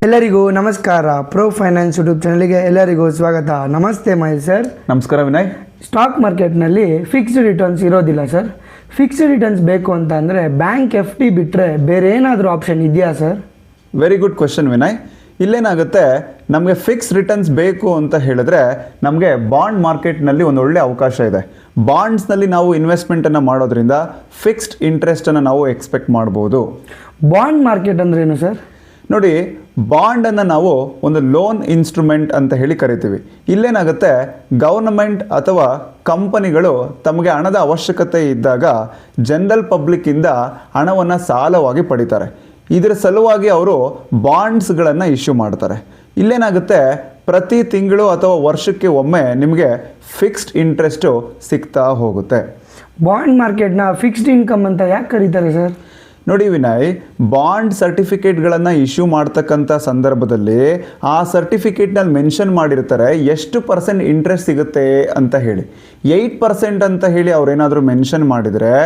ಎಲ್ಲರಿಗೂ ನಮಸ್ಕಾರ. Pro finance YouTube ಚಾನಲ್ಗೆ ಎಲ್ಲರಿಗೂ ಸ್ವಾಗತ. ನಮಸ್ತೆ ಮಹೇಶ್ ಸರ್. ನಮಸ್ಕಾರ ವಿನಯ್. ಸ್ಟಾಕ್ ಮಾರ್ಕೆಟ್ನಲ್ಲಿ ಫಿಕ್ಸ್ಡ್ ರಿಟರ್ನ್ಸ್ ಇರೋದಿಲ್ಲ ಸರ್. ಫಿಕ್ಸ್ಡ್ ರಿಟರ್ನ್ಸ್ ಬೇಕು ಅಂತ ಅಂದರೆ ಬ್ಯಾಂಕ್ FD ಬಿಟ್ಟರೆ ಬೇರೆ ಏನಾದರೂ ಆಪ್ಷನ್ ಇದೆಯಾ sir? Very good question Vinay. ಇಲ್ಲೇನಾಗುತ್ತೆ, ನಮಗೆ ಫಿಕ್ಸ್ ರಿಟರ್ನ್ಸ್ ಬೇಕು ಅಂತ ಹೇಳಿದ್ರೆ ನಮಗೆ ಬಾಂಡ್ ಮಾರ್ಕೆಟ್ನಲ್ಲಿ ಒಂದು ಒಳ್ಳೆ ಅವಕಾಶ ಇದೆ. ಬಾಂಡ್ಸ್ನಲ್ಲಿ ನಾವು ಇನ್ವೆಸ್ಟ್ಮೆಂಟನ್ನು ಮಾಡೋದ್ರಿಂದ ಫಿಕ್ಸ್ಡ್ ಇಂಟ್ರೆಸ್ಟನ್ನು ನಾವು ಎಕ್ಸ್ಪೆಕ್ಟ್ ಮಾಡ್ಬೋದು. ಬಾಂಡ್ ಮಾರ್ಕೆಟ್ ಅಂದ್ರೇನು ಸರ್? ನೋಡಿ, ಬಾಂಡನ್ನು ನಾವು ಒಂದು ಲೋನ್ ಇನ್ಸ್ಟ್ರೂಮೆಂಟ್ ಅಂತ ಹೇಳಿ ಕರಿತೀವಿ. ಇಲ್ಲೇನಾಗುತ್ತೆ, ಗವರ್ನಮೆಂಟ್ ಅಥವಾ ಕಂಪನಿಗಳು ತಮಗೆ ಹಣದ ಅವಶ್ಯಕತೆ ಇದ್ದಾಗ ಜನರಲ್ ಪಬ್ಲಿಕ್ಕಿಂದ ಹಣವನ್ನು ಸಾಲವಾಗಿ ಪಡಿತಾರೆ. ಇದರ ಸಲುವಾಗಿ ಅವರು ಬಾಂಡ್ಸ್ಗಳನ್ನು ಇಶ್ಯೂ ಮಾಡ್ತಾರೆ. ಇಲ್ಲೇನಾಗುತ್ತೆ, ಪ್ರತಿ ತಿಂಗಳು ಅಥವಾ ವರ್ಷಕ್ಕೆ ಒಮ್ಮೆ ನಿಮಗೆ ಫಿಕ್ಸ್ಡ್ ಇಂಟ್ರೆಸ್ಟು ಸಿಗ್ತಾ ಹೋಗುತ್ತೆ. ಬಾಂಡ್ ಮಾರ್ಕೆಟ್ನ ಫಿಕ್ಸ್ಡ್ ಇನ್ಕಮ್ ಅಂತ ಯಾಕೆ ಕರೀತಾರೆ ಸರ್? ನೋಡಿ ವಿನಯ್, ಬಾಂಡ್ ಸರ್ಟಿಫಿಕೇಟ್ಗಳನ್ನು ಇಶ್ಯೂ ಮಾಡ್ತಕ್ಕಂಥ ಸಂದರ್ಭದಲ್ಲಿ ಆ ಸರ್ಟಿಫಿಕೇಟ್ನಲ್ಲಿ ಮೆನ್ಷನ್ ಮಾಡಿರ್ತಾರೆ ಎಷ್ಟು % ಇಂಟ್ರೆಸ್ಟ್ ಸಿಗುತ್ತೆ ಅಂತ ಹೇಳಿ. 8% ಅಂತ ಹೇಳಿ ಅವರೇನಾದರೂ ಮೆನ್ಷನ್ ಮಾಡಿದರೆ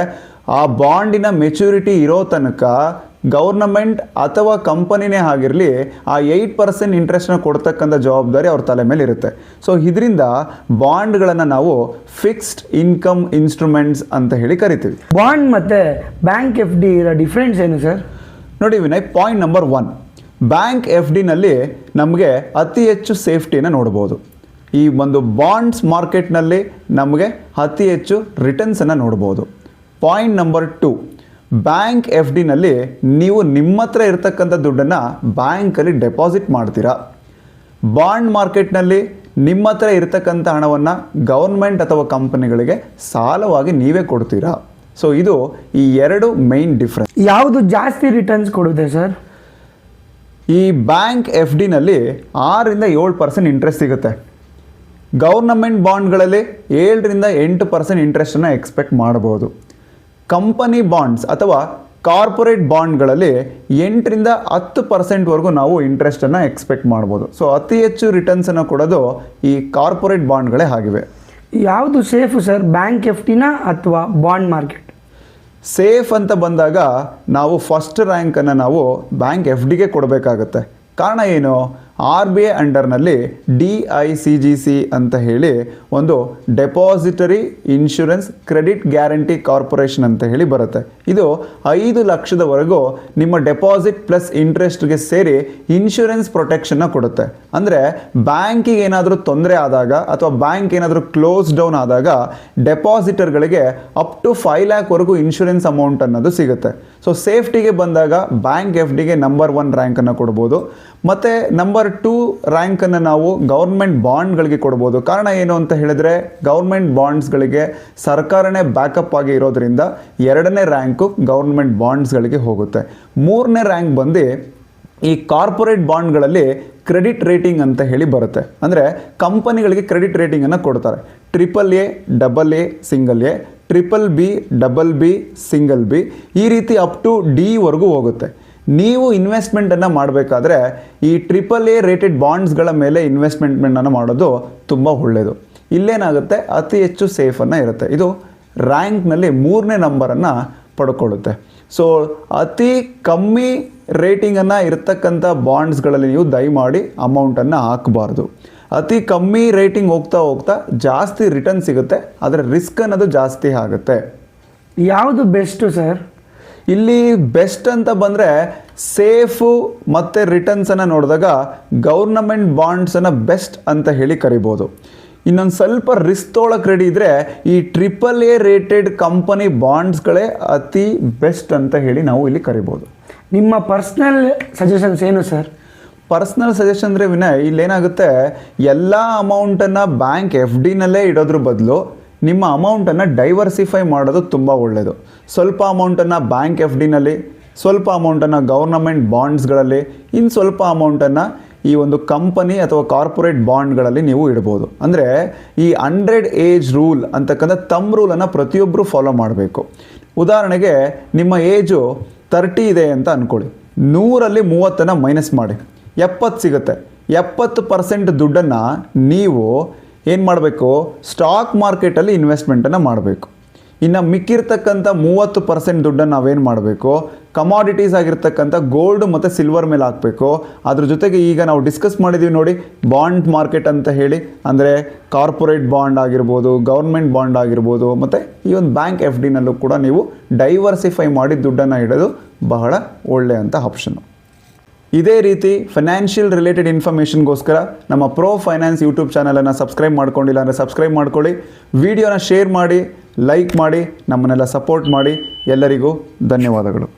ಆ ಬಾಂಡಿನ ಮೆಚುರಿಟಿ ಇರೋ ತನಕ ಗೌರ್ನಮೆಂಟ್ ಅಥವಾ ಕಂಪನಿನೇ ಆಗಿರಲಿ ಆ 8% ಇಂಟ್ರೆಸ್ಟ್ನ ಕೊಡ್ತಕ್ಕಂಥ ಜವಾಬ್ದಾರಿ ಅವ್ರ ತಲೆ ಮೇಲೆ ಇರುತ್ತೆ. ಸೊ ಇದರಿಂದ ಬಾಂಡ್ಗಳನ್ನು ನಾವು ಫಿಕ್ಸ್ಡ್ ಇನ್ಕಮ್ ಇನ್ಸ್ಟ್ರೂಮೆಂಟ್ಸ್ ಅಂತ ಹೇಳಿ ಕರಿತೀವಿ. ಬಾಂಡ್ ಮತ್ತು ಬ್ಯಾಂಕ್ FD ಇರೋ ಡಿಫ್ರೆನ್ಸ್ ಏನು ಸರ್? ನೋಡಿ ವಿನಯ್, ಪಾಯಿಂಟ್ ನಂಬರ್ 1, ಬ್ಯಾಂಕ್ FDನಲ್ಲಿ ನಮಗೆ ಅತಿ ಹೆಚ್ಚು ಸೇಫ್ಟಿನ ನೋಡ್ಬೋದು. ಈ ಒಂದು ಬಾಂಡ್ಸ್ ಮಾರ್ಕೆಟ್ನಲ್ಲಿ ನಮಗೆ ಅತಿ ಹೆಚ್ಚು ರಿಟರ್ನ್ಸನ್ನು ನೋಡ್ಬೋದು. ಪಾಯಿಂಟ್ ನಂಬರ್ 2, ಬ್ಯಾಂಕ್ FDನಲ್ಲಿ ನೀವು ನಿಮ್ಮ ಹತ್ರ ಇರತಕ್ಕಂಥ ದುಡ್ಡನ್ನು ಬ್ಯಾಂಕಲ್ಲಿ ಡೆಪಾಸಿಟ್ ಮಾಡ್ತೀರಾ. ಬಾಂಡ್ ಮಾರ್ಕೆಟ್ನಲ್ಲಿ ನಿಮ್ಮ ಹತ್ರ ಇರತಕ್ಕಂಥ ಹಣವನ್ನು ಗೌರ್ಮೆಂಟ್ ಅಥವಾ ಕಂಪನಿಗಳಿಗೆ ಸಾಲವಾಗಿ ನೀವೇ ಕೊಡ್ತೀರಾ. ಸೊ ಇದು ಈ ಎರಡು ಮೈನ್ ಡಿಫ್ರೆನ್ಸ್. ಯಾವುದು ಜಾಸ್ತಿ ರಿಟರ್ನ್ಸ್ ಕೊಡುತ್ತೆ ಸರ್? ಈ ಬ್ಯಾಂಕ್ FDನಲ್ಲಿ 6-7% ಇಂಟ್ರೆಸ್ಟ್ ಸಿಗುತ್ತೆ. ಗೌರ್ನಮೆಂಟ್ ಬಾಂಡ್ಗಳಲ್ಲಿ 7-8% ಇಂಟ್ರೆಸ್ಟನ್ನು ಎಕ್ಸ್ಪೆಕ್ಟ್ ಮಾಡ್ಬೋದು. ಕಂಪನಿ ಬಾಂಡ್ಸ್ ಅಥವಾ ಕಾರ್ಪೊರೇಟ್ ಬಾಂಡ್ಗಳಲ್ಲಿ 8-10% ನಾವು ಇಂಟ್ರೆಸ್ಟನ್ನು ಎಕ್ಸ್ಪೆಕ್ಟ್ ಮಾಡ್ಬೋದು. ಸೊ ಅತಿ ಹೆಚ್ಚು ರಿಟರ್ನ್ಸನ್ನು ಕೊಡೋದು ಈ ಕಾರ್ಪೊರೇಟ್ ಬಾಂಡ್ಗಳೇ ಆಗಿವೆ. ಯಾವುದು ಸೇಫು ಸರ್, ಬ್ಯಾಂಕ್ FDನ ಅಥವಾ ಬಾಂಡ್ ಮಾರ್ಕೆಟ್? ಸೇಫ್ ಅಂತ ಬಂದಾಗ ನಾವು ಫಸ್ಟ್ ರ್ಯಾಂಕನ್ನು ನಾವು ಬ್ಯಾಂಕ್ FDಗೆ ಕೊಡಬೇಕಾಗತ್ತೆ. ಕಾರಣ ಏನು? RBI ಅಂಡರ್ನಲ್ಲಿ DICGC ಅಂತ ಹೇಳಿ ಒಂದು depository insurance credit guarantee corporation ಅಂತ ಹೇಳಿ ಬರುತ್ತೆ. ಇದು 5 ಲಕ್ಷದವರೆಗೂ ನಿಮ್ಮ ಡೆಪಾಸಿಟ್ ಪ್ಲಸ್ ಇಂಟ್ರೆಸ್ಟ್ಗೆ ಸೇರಿ ಇನ್ಶೂರೆನ್ಸ್ ಪ್ರೊಟೆಕ್ಷನ್ನ ಕೊಡುತ್ತೆ. ಅಂದರೆ ಬ್ಯಾಂಕಿಗೆ ಏನಾದರೂ ತೊಂದರೆ ಆದಾಗ ಅಥವಾ ಬ್ಯಾಂಕ್ ಏನಾದರೂ ಕ್ಲೋಸ್ ಡೌನ್ ಆದಾಗ ಡೆಪಾಸಿಟರ್ಗಳಿಗೆ ಅಪ್ ಟು 5 ಲ್ಯಾಕ್ವರೆಗೂ ಇನ್ಶೂರೆನ್ಸ್ ಅಮೌಂಟ್ ಅನ್ನೋದು ಸಿಗುತ್ತೆ. ಸೊ ಸೇಫ್ಟಿಗೆ ಬಂದಾಗ ಬ್ಯಾಂಕ್ FDಗೆ ನಂಬರ್ 1 ರ್ಯಾಂಕನ್ನು ಕೊಡ್ಬೋದು. ಮತ್ತು ನಂಬರ್ 2 ರ್ಯಾಂಕನ್ನು ನಾವು ಗೌರ್ಮೆಂಟ್ ಬಾಂಡ್ಗಳಿಗೆ ಕೊಡ್ಬೋದು. ಕಾರಣ ಏನು ಅಂತ ಹೇಳಿದ್ರೆ, ಗೌರ್ಮೆಂಟ್ ಬಾಂಡ್ಸ್ಗಳಿಗೆ ಸರ್ಕಾರನೇ ಬ್ಯಾಕಪ್ ಆಗಿ ಇರೋದ್ರಿಂದ 2ನೇ ರ್ಯಾಂಕು ಗೌರ್ಮೆಂಟ್ ಬಾಂಡ್ಸ್ಗಳಿಗೆ ಹೋಗುತ್ತೆ. 3ನೇ ರ್ಯಾಂಕ್ ಬಂದು ಈ ಕಾರ್ಪೊರೇಟ್ ಬಾಂಡ್ಗಳಲ್ಲಿ ಕ್ರೆಡಿಟ್ ರೇಟಿಂಗ್ ಅಂತ ಹೇಳಿ ಬರುತ್ತೆ. ಅಂದರೆ ಕಂಪನಿಗಳಿಗೆ ಕ್ರೆಡಿಟ್ ರೇಟಿಂಗನ್ನು ಕೊಡ್ತಾರೆ. AAA, AA, single A, BBB, BB, single B, ಈ ರೀತಿ ಅಪ್ ಟು D ವರೆಗೂ ಹೋಗುತ್ತೆ. ನೀವು ಇನ್ವೆಸ್ಟ್ಮೆಂಟನ್ನು ಮಾಡಬೇಕಾದ್ರೆ ಈ AAA ರೇಟೆಡ್ ಬಾಂಡ್ಸ್ಗಳ ಮೇಲೆ ಇನ್ವೆಸ್ಟ್ಮೆಂಟನ್ನು ಮಾಡೋದು ತುಂಬ ಒಳ್ಳೆಯದು. ಇಲ್ಲೇನಾಗುತ್ತೆ, ಅತಿ ಹೆಚ್ಚು ಸೇಫನ್ನು ಇರುತ್ತೆ. ಇದು ರ್ಯಾಂಕ್ನಲ್ಲಿ 3ನೇ ನಂಬರನ್ನು ಪಡ್ಕೊಳ್ಳುತ್ತೆ. ಸೊ ಅತಿ ಕಮ್ಮಿ ರೇಟಿಂಗನ್ನು ಇರತಕ್ಕಂಥ ಬಾಂಡ್ಸ್ಗಳಲ್ಲಿ ನೀವು ದಯಮಾಡಿ ಅಮೌಂಟನ್ನು ಹಾಕಬಾರ್ದು. ಅತಿ ಕಮ್ಮಿ ರೇಟಿಂಗ್ ಹೋಗ್ತಾ ಹೋಗ್ತಾ ಜಾಸ್ತಿ ರಿಟರ್ನ್ ಸಿಗುತ್ತೆ, ಆದರೆ ರಿಸ್ಕ್ ಅನ್ನೋದು ಜಾಸ್ತಿ ಆಗುತ್ತೆ. ಯಾವುದು ಬೆಸ್ಟು ಸರ್? ಇಲ್ಲಿ ಬೆಸ್ಟ್ ಅಂತ ಬಂದರೆ ಸೇಫು ಮತ್ತು ರಿಟರ್ನ್ಸನ್ನು ನೋಡಿದಾಗ ಗೌರ್ನಮೆಂಟ್ ಬಾಂಡ್ಸನ್ನು ಬೆಸ್ಟ್ ಅಂತ ಹೇಳಿ ಕರಿಬೋದು. ಇನ್ನೊಂದು ಸ್ವಲ್ಪ ರಿಸ್ಕ್ ತೊಗೊಳಕ್ಕೆ ರೆಡಿ ಇದ್ದರೆ ಈ AAA ರೇಟೆಡ್ ಕಂಪನಿ ಬಾಂಡ್ಸ್ಗಳೇ ಅತಿ ಬೆಸ್ಟ್ ಅಂತ ಹೇಳಿ ನಾವು ಇಲ್ಲಿ ಕರಿಬೋದು. ನಿಮ್ಮ ಪರ್ಸ್ನಲ್ ಸಜೆಷನ್ಸ್ ಏನು ಸರ್? ಪರ್ಸ್ನಲ್ ಸಜೆಷನ್ ಅಂದರೆ ವಿನಯ್, ಇಲ್ಲೇನಾಗುತ್ತೆ, ಎಲ್ಲ ಅಮೌಂಟನ್ನು ಬ್ಯಾಂಕ್ FDನಲ್ಲೇ ಇಡೋದ್ರ ಬದಲು ನಿಮ್ಮ ಅಮೌಂಟನ್ನು ಡೈವರ್ಸಿಫೈ ಮಾಡೋದು ತುಂಬ ಒಳ್ಳೆಯದು. ಸ್ವಲ್ಪ ಅಮೌಂಟನ್ನು ಬ್ಯಾಂಕ್ FDನಲ್ಲಿ, ಸ್ವಲ್ಪ ಅಮೌಂಟನ್ನು ಗೌರ್ನಮೆಂಟ್ ಬಾಂಡ್ಸ್ಗಳಲ್ಲಿ, ಇನ್ನು ಸ್ವಲ್ಪ ಅಮೌಂಟನ್ನು ಈ ಒಂದು ಕಂಪನಿ ಅಥವಾ ಕಾರ್ಪೊರೇಟ್ ಬಾಂಡ್ಗಳಲ್ಲಿ ನೀವು ಇಡ್ಬೋದು. ಅಂದರೆ ಈ 100 ಏಜ್ ರೂಲ್ ಅಂತಕ್ಕಂಥ ತಮ್ ರೂಲನ್ನು ಪ್ರತಿಯೊಬ್ಬರು ಫಾಲೋ ಮಾಡಬೇಕು. ಉದಾಹರಣೆಗೆ ನಿಮ್ಮ ಏಜು 30 ಇದೆ ಅಂತ ಅಂದ್ಕೊಳ್ಳಿ. 100ರಲ್ಲಿ 30 ಮೈನಸ್ ಮಾಡಿ 70 ಸಿಗುತ್ತೆ. 70% ದುಡ್ಡನ್ನು ನೀವು ಏನು ಮಾಡಬೇಕು, ಸ್ಟಾಕ್ ಮಾರ್ಕೆಟಲ್ಲಿ ಇನ್ವೆಸ್ಟ್ಮೆಂಟನ್ನು ಮಾಡಬೇಕು. ಇನ್ನು ಮಿಕ್ಕಿರ್ತಕ್ಕಂಥ 30% ದುಡ್ಡನ್ನು ನಾವೇನು ಮಾಡಬೇಕು, ಕಮಾಡಿಟೀಸ್ ಆಗಿರ್ತಕ್ಕಂಥ ಗೋಲ್ಡ್ ಮತ್ತು ಸಿಲ್ವರ್ ಮೇಲೆ ಹಾಕಬೇಕು. ಅದ್ರ ಜೊತೆಗೆ ಈಗ ನಾವು ಡಿಸ್ಕಸ್ ಮಾಡಿದ್ದೀವಿ ನೋಡಿ, ಬಾಂಡ್ ಮಾರ್ಕೆಟ್ ಅಂತ ಹೇಳಿ, ಅಂದರೆ ಕಾರ್ಪೊರೇಟ್ ಬಾಂಡ್ ಆಗಿರ್ಬೋದು, ಗೌರ್ಮೆಂಟ್ ಬಾಂಡ್ ಆಗಿರ್ಬೋದು, ಮತ್ತು ಈ ಒಂದು ಬ್ಯಾಂಕ್ ಎಫ್ ಡಿನಲ್ಲೂ ಕೂಡ ನೀವು ಡೈವರ್ಸಿಫೈ ಮಾಡಿ ದುಡ್ಡನ್ನು ಇಡೋದು ಬಹಳ ಒಳ್ಳೆಯಂಥ ಆಪ್ಷನ್ನು. ಇದೇ ರೀತಿ ಫೈನಾನ್ಷಿಯಲ್ ರಿಲೇಟೆಡ್ ಇನ್ಫಾರ್ಮೇಷನ್ಗೋಸ್ಕರ ನಮ್ಮ ಪ್ರೋ ಫೈನಾನ್ಸ್ ಯೂಟ್ಯೂಬ್ ಚಾನಲನ್ನು ಸಬ್ಸ್ಕ್ರೈಬ್ ಮಾಡ್ಕೊಂಡಿಲ್ಲ ಅಂದರೆ ಸಬ್ಸ್ಕ್ರೈಬ್ ಮಾಡ್ಕೊಳ್ಳಿ. ವಿಡಿಯೋನ ಶೇರ್ ಮಾಡಿ, ಲೈಕ್ ಮಾಡಿ, ನಮ್ಮನ್ನೆಲ್ಲ ಸಪೋರ್ಟ್ ಮಾಡಿ. ಎಲ್ಲರಿಗೂ ಧನ್ಯವಾದಗಳು.